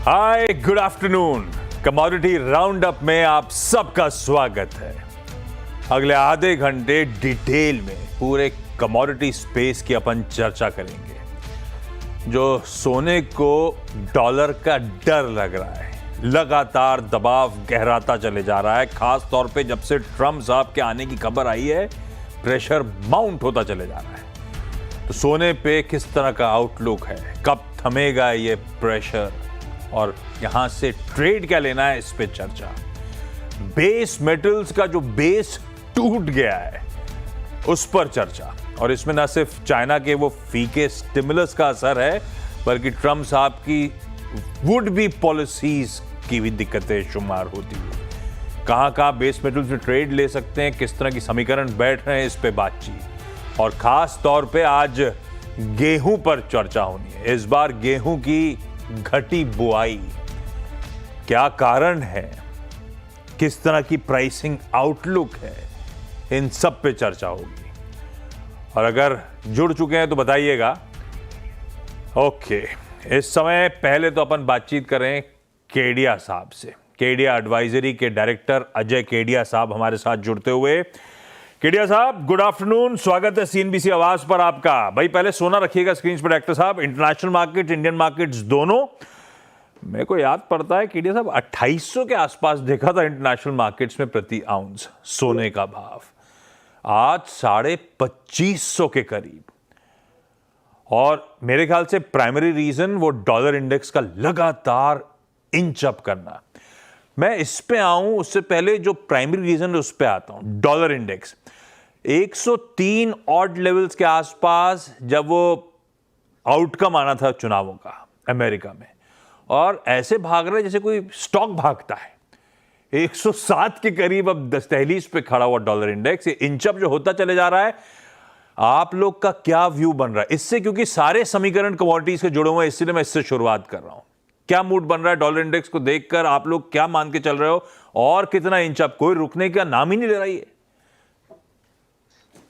हाय, good afternoon. Commodity round up में आप सबका स्वागत है। अगले आधे घंटे डिटेल में पूरे कमोडिटी स्पेस की अपन चर्चा करेंगे। जो सोने को डॉलर का डर लग रहा है, लगातार दबाव गहराता चले जा रहा है। खास तौर पे जब से ट्रम्प साहब के आने की खबर आई है, प्रेशर माउंट होता चले जा रहा है। तो सोने पे किस तरह का आउटलुक है, कब थमेगा ये प्रेशर और यहां से ट्रेड क्या लेना है, इस पे चर्चा। बेस मेटल्स का जो बेस टूट गया है उस पर चर्चा। और इसमें ना सिर्फ चाइना के वो फीके स्टिमुलस का असर है, बल्कि ट्रम्प साहब की वुड बी पॉलिसीज की भी दिक्कतें शुमार होती है। कहां बेस मेटल्स में ट्रेड ले सकते हैं, किस तरह की समीकरण बैठ रहे हैं, इस पे बातचीत। और खास तौर पे आज गेहूं पर चर्चा होनी है। इस बार गेहूं की घटी बुआई, क्या कारण है, किस तरह की प्राइसिंग आउटलुक है, इन सब पे चर्चा होगी। और अगर जुड़ चुके हैं तो बताइएगा। ओके, इस समय पहले तो अपन बातचीत करें केडिया साहब से। केडिया एडवाइजरी के डायरेक्टर अजय केडिया साहब हमारे साथ जुड़ते हुए। केडिया साहब, गुड आफ्टरनून, स्वागत है सीएनबीसी आवाज पर आपका। भाई पहले सोना रखिएगा स्क्रीन पर डायरेक्टर साहब। इंटरनेशनल मार्केट, इंडियन मार्केट्स दोनों, मेरे को याद पड़ता है केडिया साहब 2800 के आसपास देखा था इंटरनेशनल मार्केट्स में प्रति आउंस सोने का भाव। आज 2550 के करीब। और मेरे ख्याल से प्राइमरी रीजन वो डॉलर इंडेक्स का लगातार इंच अप करना। मैं इस पे आऊं उससे पहले जो प्राइमरी रीजन है उस पे आता हूं। डॉलर इंडेक्स 103 ऑड लेवल्स के आसपास जब वो आउटकम आना था चुनावों का अमेरिका में, और ऐसे भाग रहा है जैसे कोई स्टॉक भागता है। 107 के करीब अब दहलीज पे खड़ा हुआ डॉलर इंडेक्स। ये इंचअप जो होता चले जा रहा है, आप लोग का क्या व्यू बन रहा है इससे? क्योंकि सारे समीकरण कमोडिटीज से जुड़े हुए हैं, इसलिए मैं इससे शुरुआत कर रहा हूं। क्या मूड बन रहा है डॉलर इंडेक्स को देखकर? आप लोग क्या मान के चल रहे हो? और कितना इंचअप? कोई रुकने का नाम ही नहीं ले रही है।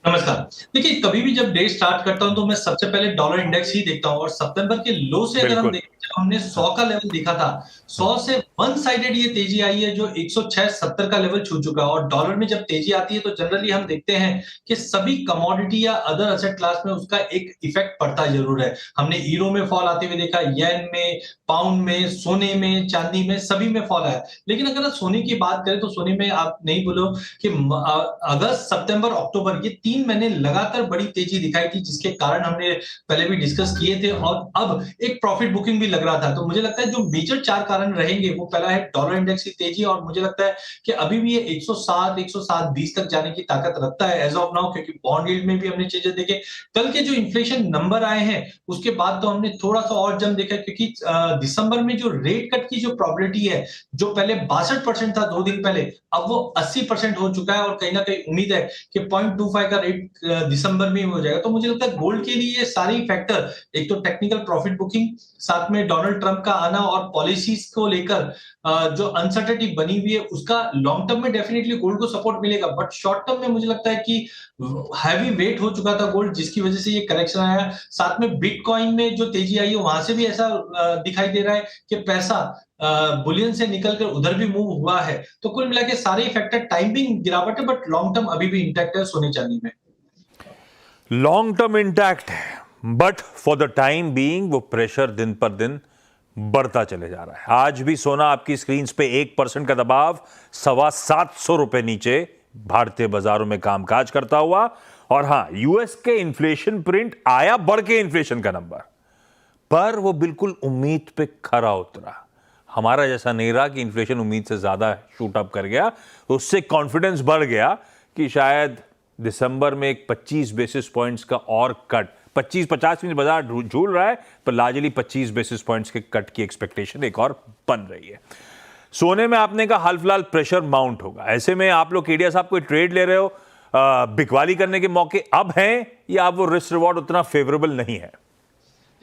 नमस्कार। देखिए, कभी भी जब डे स्टार्ट करता हूं तो मैं सबसे पहले डॉलर इंडेक्स ही देखता हूं। और सितंबर के लो से अगर हम देखें, जब हमने 100 का लेवल देखा था, 100 से वन साइडेड ये तेजी आई है जो 106.70 का लेवल छू चुका है। और डॉलर में जब तेजी आती है तो जनरली हम देखते हैं कि सभी कमोडिटी या अदर असेट क्लास में उसका एक इफेक्ट पड़ता जरूर है। हमने यूरो में फॉल आते हुए देखा, येन में, पाउंड में, सोने में, चांदी में, सभी में फॉल आया। लेकिन अगर सोने की बात करें तो सोने में आप नहीं बोलो कि अगस्त, सितंबर, अक्टूबर, ये 3 महीने लगातार बड़ी तेजी दिखाई थी, जिसके कारण हमने पहले भी डिस्कस किए थे। और अब एक प्रॉफिट बुकिंग भी लग रहा था। तो मुझे लगता है जो मेजर 4 कारण रहेंगे, वो पहला है डॉलर इंडेक्स की तेजी। और मुझे लगता है कि अभी भी ये 107, 107.20 तक जाने की ताकत रखता है एज ऑफ नाउ, क्योंकि बॉन्ड यील्ड में भी हमने चीजें देखे। कल के जो इन्फ्लेशन नंबर आए हैं उसके बाद तो हमने थोड़ा सा और जम देखा, क्योंकि दिसंबर में जो रेट कट की जो प्रोबेबिलिटी है, जो पहले 62% था 2 दिन पहले, अब वो 80% हो चुका है। और कहीं ना कहीं उम्मीद है कि 0.25 का रेट दिसंबर में हो जाएगा। तो मुझे लगता है गोल्ड के लिए ये सारी फैक्टर, एक तो टेक्निकल प्रॉफिट बुकिंग, साथ में डोनाल्ड ट्रंप का आना और पॉलिसीज को लेकर जो अनसर्टेनिटी बनी हुई है, उसका लॉन्ग टर्म में डेफिनेटली गोल्ड को सपोर्ट मिलेगा। बट शॉर्ट टर्म में मुझे लगता है कि हैवी वेट हो चुका था गोल्ड, जिसकी वजह से ये करेक्शन आया। साथ में बिटकॉइन में जो तेजी आई है, वहां से भी ऐसा दिखाई दे रहा है कि पैसा बुलियन से निकलकर उधर भी मूव हुआ है। तो कुल मिला के सारे फैक्टर, टाइमिंग गिरावट है, बट लॉन्ग टर्म अभी भी इंटैक्ट है सोने चांदी में। लॉन्ग टर्म इंटैक्ट है, but for the time being वो प्रेशर दिन पर दिन बढ़ता चले जा रहा है। आज भी सोना आपकी स्क्रीन पे 1% का दबाव, 725 रुपए नीचे भारतीय बाजारों में कामकाज करता हुआ। और हां, यूएस के इन्फ्लेशन प्रिंट आया, बढ़ के इन्फ्लेशन का नंबर, पर वो बिल्कुल उम्मीद पे खरा उतरा। हमारा जैसा नहीं रहा कि इन्फ्लेशन उम्मीद से ज्यादा शूट अप कर गया। उससे कॉन्फिडेंस बढ़ गया कि शायद दिसंबर में एक 25 बेसिस पॉइंट्स का और कट, 25-50 में बाजार झूल रहा है, पर लार्जली 25 बेसिस पॉइंट्स के कट की एक्सपेक्टेशन एक और बन रही है। सोने में आपने कहा हाल फिलहाल प्रेशर माउंट होगा। ऐसे में आप लोग केडिया साहब कोई ट्रेड ले रहे हो, बिकवाली करने के मौके अब हैं, या अब वो रिस्क रिवॉर्ड उतना फेवरेबल नहीं है?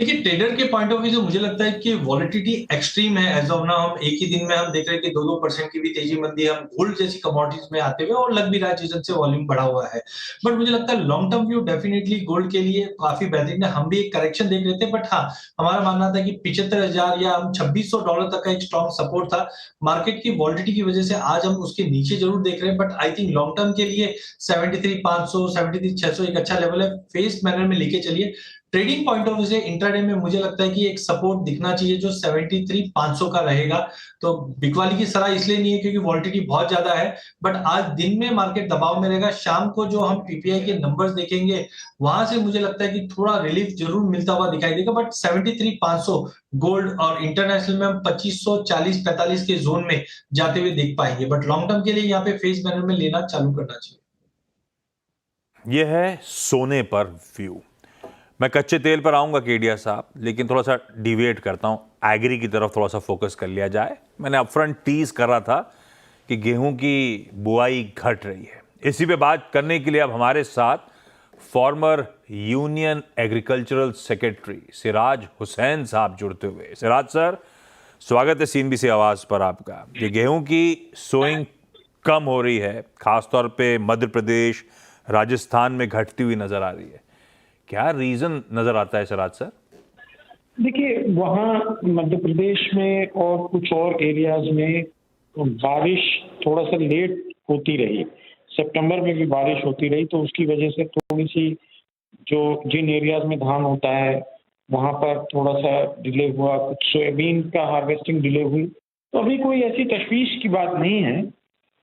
देखिए ट्रेडर के पॉइंट ऑफ व्यू से मुझे लगता है कि वॉलिटिलिटी एक्सट्रीम है एज ऑफ नाउ। हम एक ही दिन में हम देख रहे हैं कि 2-2% की भी तेजी मंदी है हम गोल्ड जैसी कमोडिटीज में आते हुए, और लग भी रहा है जिस से वॉल्यूम बढ़ा हुआ है। बट मुझे लगता है long term view definitely gold के लिए काफी बेहतरीन है। हम भी एक करेक्शन देख रहे थे, बट हाँ, हमारा मानना था कि 75,000 या हम $2,600 तक का एक स्ट्रॉन्ग सपोर्ट था। मार्केट की वॉलिटिलिटी की वजह से आज हम उसके नीचे जरूर देख रहे हैं, but I think long term के लिए 73,500 73,600 एक अच्छा लेवल है। फेस मैनर में लेके चलिए। ट्रेडिंग पॉइंट ऑफ व्यू से इंट्राडे में मुझे लगता है कि एक सपोर्ट दिखना चाहिए जो 73,500 का रहेगा। तो बिकवाली की सलाह इसलिए नहीं है क्योंकि वॉलिटिलिटी बहुत ज्यादा है, बट आज दिन में मार्केट दबाव में रहेगा। शाम को जो हम पीपीआई के नंबर्स देखेंगे वहां से मुझे लगता है कि थोड़ा रिलीफ जरूर मिलता हुआ दिखाई देगा, बट 73,500 गोल्ड और इंटरनेशनल में हम 2540-45 के जोन में जाते हुए देख पाएंगे। बट लॉन्ग टर्म के लिए यहाँ पे फेस मैनर में लेना चालू करना चाहिए। यह है सोने पर व्यू। मैं कच्चे तेल पर आऊंगा केडिया साहब, लेकिन थोड़ा सा डिवेट करता हूं, एग्री की तरफ थोड़ा सा फोकस कर लिया जाए। मैंने अपफ्रंट टीज कर रहा था कि गेहूं की बुआई घट रही है। इसी पे बात करने के लिए अब हमारे साथ former union agricultural secretary Siraj Hussain साहब जुड़ते हुए। सिराज सर, स्वागत है सीएनबीसी आवाज पर आपका। ये गेहूं की सोइंग कम हो रही है, खासतौर पे मध्य प्रदेश, राजस्थान में घटती हुई नजर आ रही है। क्या रीजन नजर आता है सिराज सर? देखिए, वहाँ मध्य प्रदेश में और कुछ और एरियाज में बारिश थोड़ा सा लेट होती रही। सितंबर में भी बारिश होती रही, तो उसकी वजह से थोड़ी सी जो जिन एरियाज में धान होता है वहाँ पर थोड़ा सा डिले हुआ। कुछ सोयाबीन का हार्वेस्टिंग डिले हुई। तो अभी कोई ऐसी तशवीश की बात नहीं है,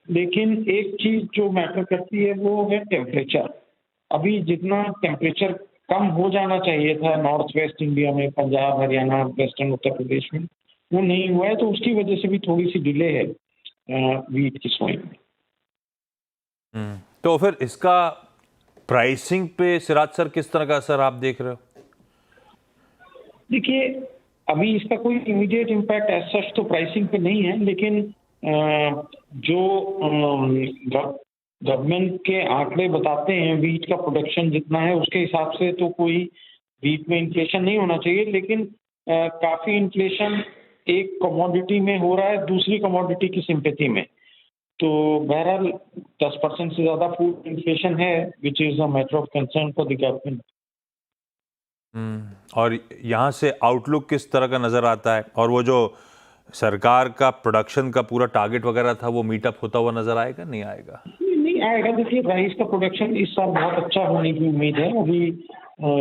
लेकिन एक चीज जो मैटर करती है वो है टेम्परेचर। अभी जितना टेम्परेचर कम हो जाना चाहिए था नॉर्थ वेस्ट इंडिया में, पंजाब, हरियाणा, वेस्टर्न उत्तर प्रदेश में, वो नहीं हुआ है। तो उसकी वजह से भी थोड़ी सी डिले है वीट की सोइंग में। तो फिर इसका प्राइसिंग पे सिराज सर किस तरह का असर आप देख रहे हो? देखिए, अभी इसका कोई इमीडिएट इम्पैक्ट एज सच तो प्राइसिंग पे नहीं है, लेकिन जो गवर्नमेंट के आंकड़े बताते हैं वीट का प्रोडक्शन जितना है उसके हिसाब से तो कोई वीट में इन्फ्लेशन नहीं होना चाहिए, लेकिन काफी इन्फ्लेशन एक कमोडिटी में हो रहा है दूसरी कमोडिटी की सिंपैथी में। तो बहरहाल 10% से ज्यादा फूड इन्फ्लेशन है, which is a matter of concern for the government. और यहाँ से आउटलुक किस तरह का नजर आता है? और वो जो सरकार का प्रोडक्शन का पूरा टारगेट वगैरह था वो मीटअप होता हुआ नजर आएगा, नहीं आएगा? नहीं आएगा। देखिए, राइस का प्रोडक्शन इस साल बहुत अच्छा होने की उम्मीद है। अभी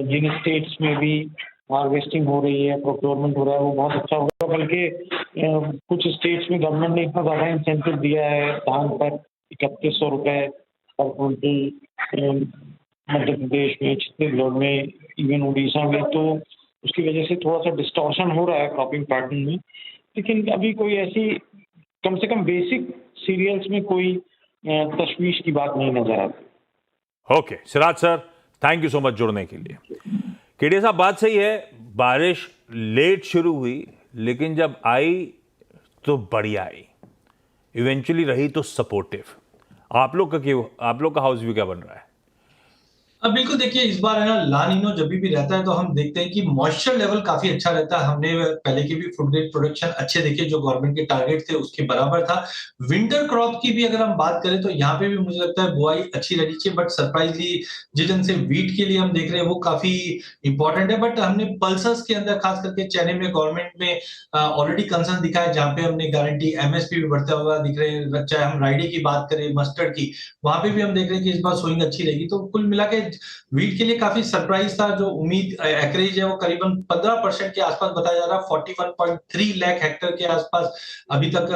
जिन स्टेट्स में भी हार्वेस्टिंग हो रही है, प्रोक्योरमेंट हो रहा है, वो बहुत अच्छा होगा। बल्कि कुछ स्टेट्स में गवर्नमेंट ने इतना ज़्यादा इंसेंटिव दिया है धान पर, 3100 रुपये पर क्विंटल मध्य प्रदेश में, छत्तीसगढ़ में, इवन उड़ीसा में। तो उसकी वजह से थोड़ा सा डिस्टॉर्शन हो रहा है क्रॉपिंग पैटर्न में। लेकिन अभी कोई ऐसी कम से कम बेसिक सीरियल्स में कोई तशवीश की बात नहीं नजर आती। Okay Siraj sir, thank you so much जुड़ने के लिए। केडिया साहब, बात सही है, बारिश लेट शुरू हुई लेकिन जब आई तो बढ़िया आई, इवेंचुअली रही तो सपोर्टिव। आप लोग का हाउस व्यू क्या बन रहा है? अब बिल्कुल देखिए, इस बार है ना ला नीनो जब भी रहता है तो हम देखते हैं कि मॉइस्चर लेवल काफी अच्छा रहता है। हमने पहले के भी फूड ग्रेड प्रोडक्शन अच्छे देखे जो गवर्नमेंट के टारगेट थे उसके बराबर था। विंटर क्रॉप की भी अगर हम बात करें तो यहाँ पे भी मुझे लगता है बुआई अच्छी रहनी चाहिए, बट सरप्राइजली जिस ढंग से वीट के लिए हम देख रहे हैं वो काफी इंपॉर्टेंट है। बट हमने पल्सर्स के अंदर खास करके चने में गवर्नमेंट में ऑलरेडी कंसर्न दिखा है, जहाँ पे हमने गारंटी एमएसपी भी बढ़ता हुआ दिख रहे हैं। चाहे हम राइडी की बात करें, मस्टर्ड की, वहां पे भी हम देख रहे हैं कि इस बार सोइंग अच्छी रहेगी। तो कुल मिला के वीट के लिए काफी सरप्राइज था। जो उम्मीद एकरेज है वो करीबन 15% के आसपास बताया जा रहा है। 41.3 लाख हेक्टेयर के आसपास अभी तक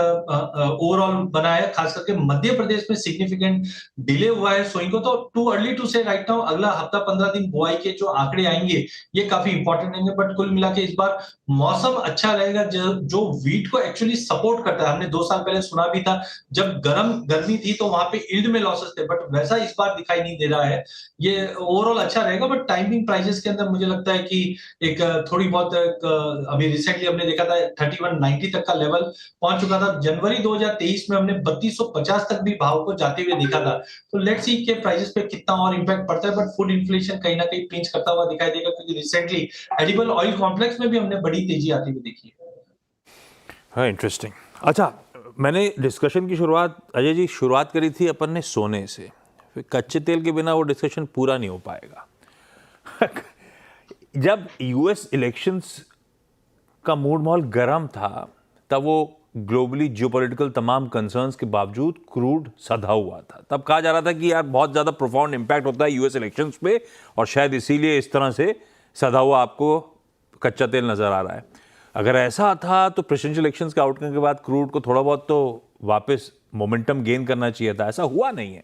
ओवरऑल बना है। खास करके मध्य प्रदेश में सिग्निफिकेंट डिले हुआ है सोइंग को। तो टू अर्ली टू से राइट नाउ, अगला हफ्ता 15 दिन बुआई के जो आंकड़े आएंगे ये काफी इंपॉर्टेंट रहेंगे। बट कुल मिला के इस बार मौसम अच्छा रहेगा जो वीट को एक्चुअली सपोर्ट करता है। हमने 2 साल पहले सुना भी था जब गर्मी थी तो वहां पे यील्ड में लॉसेस थे, बट वैसा इस बार दिखाई नहीं दे रहा है। ये ओवरऑल अच्छा रहेगा, बट टाइमिंग प्राइसेस के अंदर मुझे लगता है कि एक थोड़ी बहुत अभी रिसेंटली हमने देखा था 3190 तक का लेवल पहुंच चुका था। जनवरी 2023 में हमने 3250 तक भी भाव को जाते हुए देखा था। तो लेट्स सी के प्राइसेस पे कितना और इम्पैक्ट पड़ता है, बट फूड इन्फ्लेशन कहीं ना कहीं पिंच करता हुआ दिखाई देगा, क्योंकि रिसेंटली एडिबल ऑयल कॉम्प्लेक्स में भी हमने बड़ी तेजी आती हुई देखी है। हाँ, इंटरेस्टिंग। अच्छा, मैंने डिस्कशन की शुरुआत, अजय जी, शुरुआत करी थी अपन ने सोने से, फिर कच्चे तेल के बिना वो डिस्कशन पूरा नहीं हो पाएगा। जब यूएस इलेक्शंस का मूड माहौल गर्म था, तब वो ग्लोबली जियोपॉलिटिकल तमाम कंसर्न्स के बावजूद क्रूड सधा हुआ था। तब कहा जा रहा था कि यार बहुत ज़्यादा प्रोफाउंड इम्पैक्ट होता है यूएस इलेक्शंस पे, और शायद इसीलिए इस तरह से सधा हुआ आपको कच्चा तेल नज़र आ रहा है। अगर ऐसा था तो प्रेसिडेंशियल इलेक्शंस के आउटकम के बाद क्रूड को थोड़ा बहुत तो वापस मोमेंटम गेन करना चाहिए था। ऐसा हुआ नहीं है।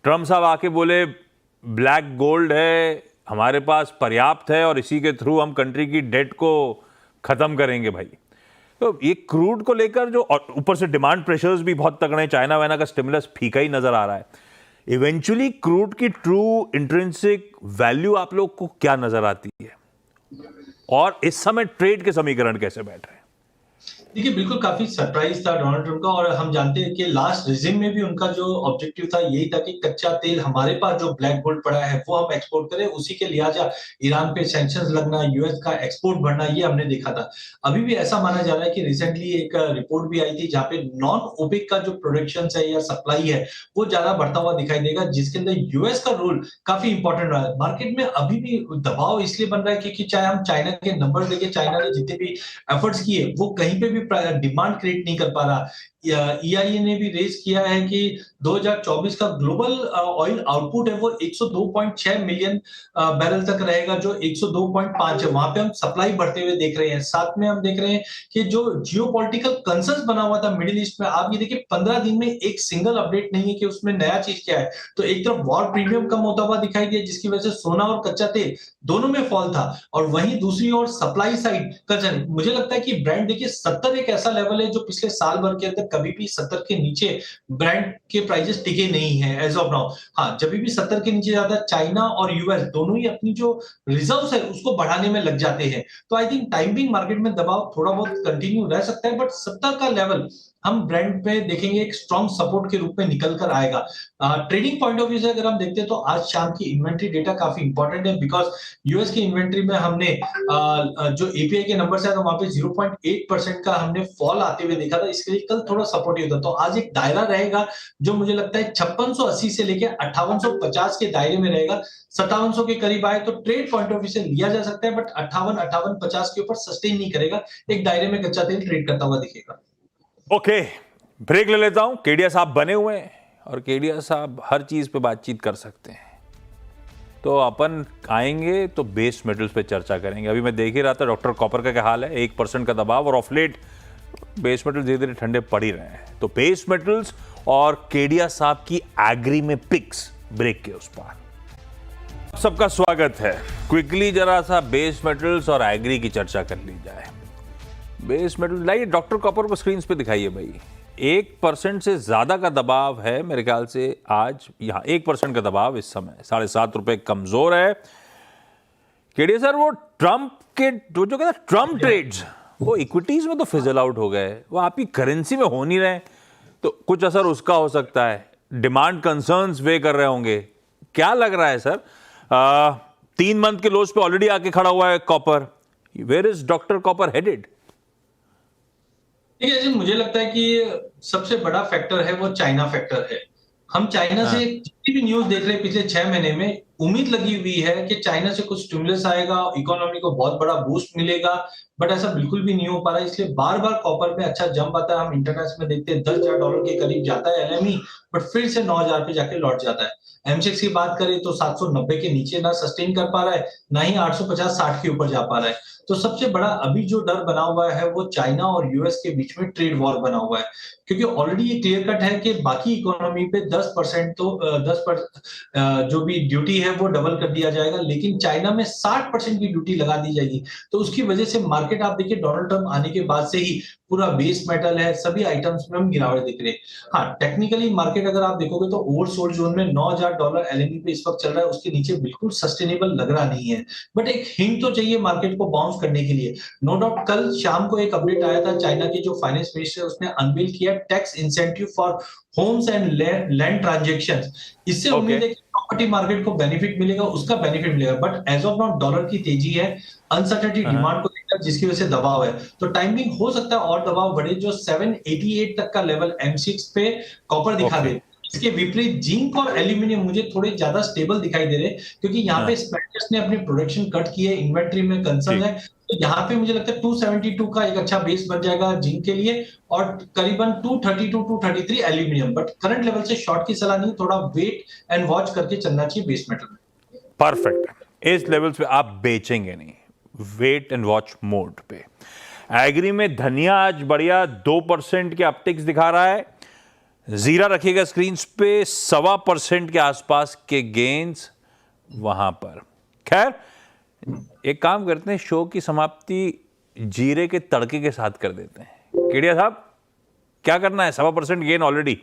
ट्रम्प साहब आके बोले ब्लैक गोल्ड है हमारे पास, पर्याप्त है, और इसी के थ्रू हम कंट्री की डेट को खत्म करेंगे भाई। तो ये क्रूड को लेकर जो, और ऊपर से डिमांड प्रेशर्स भी बहुत तगड़े हैं, चाइना वाइना का स्टिमुलस फीका ही नजर आ रहा है। इवेंचुअली क्रूड की ट्रू इंट्रिंसिक वैल्यू आप लोग को क्या नजर आती है, और इस समय ट्रेड के समीकरण कैसे बैठ रहे हैं? देखिए, बिल्कुल काफी सरप्राइज था डोनाल्ड ट्रम्प का, और हम जानते हैं कि लास्ट रिजिम में भी उनका जो ऑब्जेक्टिव था यही था कि कच्चा तेल हमारे पास जो ब्लैक गोल्ड पड़ा है वो हम एक्सपोर्ट करें, उसी के लिहाजा ईरान पे सैंक्शंस लगना, यूएस का एक्सपोर्ट बढ़ना, ये हमने देखा था। अभी भी ऐसा माना जा रहा है कि रिसेंटली एक रिपोर्ट भी आई थी जहां पे नॉन ओपेक का जो प्रोडक्शन है या सप्लाई है वो ज्यादा बढ़ता हुआ दिखाई देगा, जिसके अंदर यूएस का रोल काफी इंपॉर्टेंट रहा है। मार्केट में अभी भी दबाव इसलिए बन रहा है क्योंकि चाहे हम चाइना के नंबर देखें, चाइना ने जितने भी एफर्ट्स किए वो कहीं पे भी डिमांड क्रिएट नहीं कर पा रहा। ईआईए ने भी रेज किया है कि 2024 का ग्लोबल ऑयल आउटपुट है वो 102.6 मिलियन बैरल तक रहेगा, जो 102.5 है, वहां पे हम सप्लाई बढ़ते हुए देख रहे हैं। साथ में हम देख रहे हैं कि जो जियोपॉलिटिकल कंसर्न्स बना हुआ था मिडिल ईस्ट में, आप ये देखिए 15 दिन में एक सिंगल अपडेट नहीं है कि उसमें नया चीज क्या है। तो एक तरफ वॉर प्रीमियम कम होता हुआ दिखाई दिया, जिसकी वजह से सोना और कच्चा तेल दोनों में फॉल था, और वहीं दूसरी ओर सप्लाई साइड कंसर्न, मुझे लगता है कि ब्रांड देखिए 70 एक ऐसा लेवल है जो पिछले साल भर के अंदर कभी भी 70 के नीचे ब्रांड के प्राइसेस टिके नहीं है एज ऑफ नाउ। हाँ, जब भी 70 के नीचे जाता है, चाइना और यूएस दोनों ही अपनी जो रिजर्व्स है उसको बढ़ाने में लग जाते हैं। तो आई थिंक टाइमिंग मार्केट में दबाव थोड़ा बहुत कंटिन्यू रह सकता है, बट 70 का लेवल हम ब्रांड पे देखेंगे एक स्ट्रॉन्ग सपोर्ट के रूप में निकल कर आएगा। ट्रेडिंग पॉइंट ऑफ व्यू से अगर हम देखते हैं तो आज शाम की इन्वेंट्री डेटा काफी इंपॉर्टेंट है, बिकॉज यूएस की इन्वेंट्री में हमने जो एपीआई के नंबर है तो वहां पे 0.8% का हमने फॉल आते हुए देखा था। इसके लिए कल थोड़ा सपोर्टिव था। तो आज एक दायरा रहेगा जो मुझे लगता है 5680 से लेकर 5850 के दायरे में रहेगा। 5700 के करीब आए तो ट्रेड पॉइंट ऑफ व्यू से लिया जा सकता है, बट 58-58-50 के ऊपर सस्टेन नहीं करेगा। एक दायरे में कच्चा तेल ट्रेड करता हुआ दिखेगा। ओके, ब्रेक ले लेता हूं। केडिया साहब बने हुए हैं, और केडिया साहब हर चीज पे बातचीत कर सकते हैं। तो अपन आएंगे तो बेस मेटल्स पे चर्चा करेंगे। अभी मैं देख ही रहा था डॉक्टर कॉपर का क्या हाल है, 1% का दबाव, और ऑफ लेट बेस मेटल धीरे धीरे ठंडे पड़ ही रहे हैं। तो बेस मेटल्स और केडिया साहब की एग्री में पिक्स, ब्रेक के उस पार। सबका स्वागत है। क्विकली जरा सा बेस मेटल्स और एग्री की चर्चा कर ली जाए। बेस मेटल लाइए, डॉक्टर कॉपर को स्क्रीन पे दिखाइए भाई। 1% से ज्यादा का दबाव है मेरे ख्याल से आज यहां। 1% का दबाव इस समय ₹7.5 कमजोर है। केडिया सर, वो ट्रम्प के जो कहता ट्रम्प ट्रेड्स, वो इक्विटीज में तो फिजल आउट हो गए, वो आपकी करेंसी में हो नहीं रहे, तो कुछ असर उसका हो सकता है। डिमांड कंसर्न्स वे कर रहे होंगे, क्या लग रहा है सर? 3 मंथ के लोज पे ऑलरेडी आके खड़ा हुआ है copper. Where is doctor copper headed? देखिए जी, मुझे लगता है कि सबसे बड़ा फैक्टर है वो चाइना फैक्टर है। हम चाइना से जितनी भी न्यूज देख रहे हैं पिछले 6 महीने में, उम्मीद लगी हुई है कि चाइना से कुछ स्टिमुलस आएगा, इकोनॉमी को बहुत बड़ा बूस्ट मिलेगा, बट ऐसा बिल्कुल भी नहीं हो पा रहा है। इसलिए बार बार कॉपर में अच्छा जंप आता है। हम इंटरनेशनल में देखते हैं $10,000 के करीब जाता है एलएमई, बट फिर से 9,000 पे जाके लौट जाता है। एमसेक्स की बात करें तो 790 के नीचे ना सस्टेन कर पा रहा है, ना ही 850-60 के ऊपर जा पा रहा है। तो सबसे बड़ा अभी जो डर बना हुआ है वो चाइना और यूएस के बीच में ट्रेड वॉर बना हुआ है, क्योंकि ऑलरेडी ये क्लियर कट है कि बाकी इकोनॉमी पे 10% तो 10% जो भी ड्यूटी है वो डबल कर दिया जाएगा, लेकिन चाइना में 60% की ड्यूटी लगा दी जाएगी। तो उसकी वजह से मार्केट आप देखिए डोनाल्ड ट्रंप आने के बाद से ही पूरा बेस मेटल है, सभी आइटम्स में हम गिरावट दिख रहे हैं। हाँ, टेक्निकली मार्केट अगर आप देखोगे तो ओवरसोल्ड जोन में $9,000 एलएमई पे इस वक्त चल रहा है, उसके नीचे बिल्कुल सस्टेनेबल लग रहा नहीं है। बट एक हिंट तो चाहिए मार्केट को बाउंस करने के लिए। नो डाउट कल शाम को एक अपडेट आया था, चाइना के जो फाइनेंस मिनिस्टर उसने अनवील किया tax incentive for homes and land transactions. इससे उम्मीद है कि प्रॉपर्टी मार्केट को बेनिफिट मिलेगा, उसका बेनिफिट मिलेगा। But as of now dollar की तेजी है, अनसर्टेनिटी डिमांड को लेकर, जिसकी वजह से दबाव है। तो टाइमिंग हो सकता है और दबाव बढ़े, जो 788 तक का लेवल M6 पे कॉपर दिखा दे। इसके विपरीत जिंक और एल्यूमिनियम मुझे थोड़े ज्यादा स्टेबल दिखाई दे रहे हैं, क्योंकि यहाँ पे स्पेक्टर्स ने अपनी प्रोडक्शन कट की है, इन्वेंट्री में कंसर्न है। तो यहाँ पे मुझे लगता है 272 का एक अच्छा बेस बन जाएगा जिंक के लिए, और करीबन 232 233 एल्यूमिनियम। बट करंट लेवल से शॉर्ट की सलाह नहीं, थोड़ा वेट एंड वॉच करके चलना चाहिए बेस मेटल में। परफेक्ट। इस लेवल पे आप बेचेंगे नहीं, वेट एंड वॉच मोड पे। एग्री में धनिया आज बढ़िया 2% के अपटिक्स दिखा रहा है। जीरा रखिएगा स्क्रीन पे 1.25% के आसपास के गेन्स वहां पर। खैर, एक काम करते हैं, शो की समाप्ति जीरे के तड़के के साथ कर देते हैं। केडिया साहब, क्या करना है? 1.25% गेन ऑलरेडी।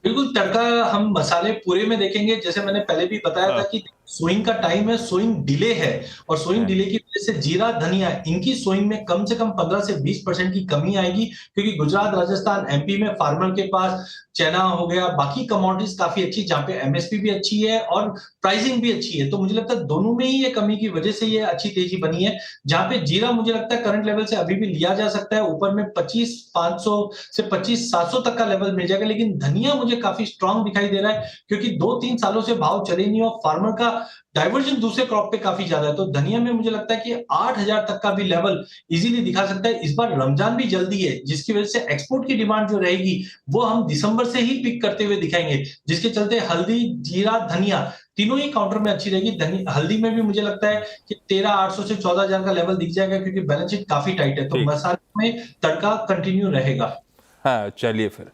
बिल्कुल, तड़का हम मसाले पूरे में देखेंगे। जैसे मैंने पहले भी बताया था कि सोइंग का टाइम है, सोइंग डिले है, और सोइंग डिले की वजह से जीरा धनिया इनकी सोइंग में कम से कम 15 से 20% की कमी आएगी, क्योंकि गुजरात, राजस्थान, एमपी में फार्मर के पास चना हो गया, बाकी कमोडिटीज काफी अच्छी, जहां पे एमएसपी भी अच्छी है और प्राइसिंग भी अच्छी है। तो मुझे लगता है दोनों में ही ये कमी की वजह से ये अच्छी तेजी बनी है। जहां पे जीरा मुझे लगता है करंट लेवल से अभी भी लिया जा सकता है, ऊपर में 25,500 से 25,700 तक का लेवल मिल जाएगा। लेकिन धनिया मुझे काफी स्ट्रांग दिखाई दे रहा है, क्योंकि 2-3 सालों से भाव चले नहीं और फार्मर का डाइवर्जन दूसरे क्रॉप पे काफी ज्यादा है। तो धनिया में मुझे लगता है कि 8,000 तक का भी लेवल इजीली दिखा सकता है। इस बार रमजान भी जल्दी है, जिसकी वजह से एक्सपोर्ट की डिमांड जो रहेगी वो हम दिसंबर से ही पिक करते हुए दिखाएंगे, जिसके चलते हल्दी, जीरा, धनिया तीनों ही काउंटर में अच्छी रहेगी। हल्दी में भी मुझे लगता है कि 13,800 से 14,000 का लेवल दिख जाएगा, क्योंकि बैलेंस शीट काफी टाइट है। तो मसाले में तड़का कंटिन्यू रहेगा। हाँ, चलिए फिर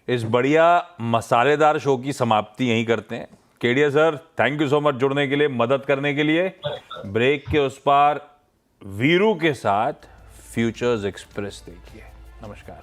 इस बढ़िया मसालेदार शो की समाप्ति यहीं करते हैं। Kedia sir, thank you so much जुड़ने के लिए, मदद करने के लिए। ब्रेक के उस पार वीरू के साथ फ्यूचर्स एक्सप्रेस देखिए। नमस्कार।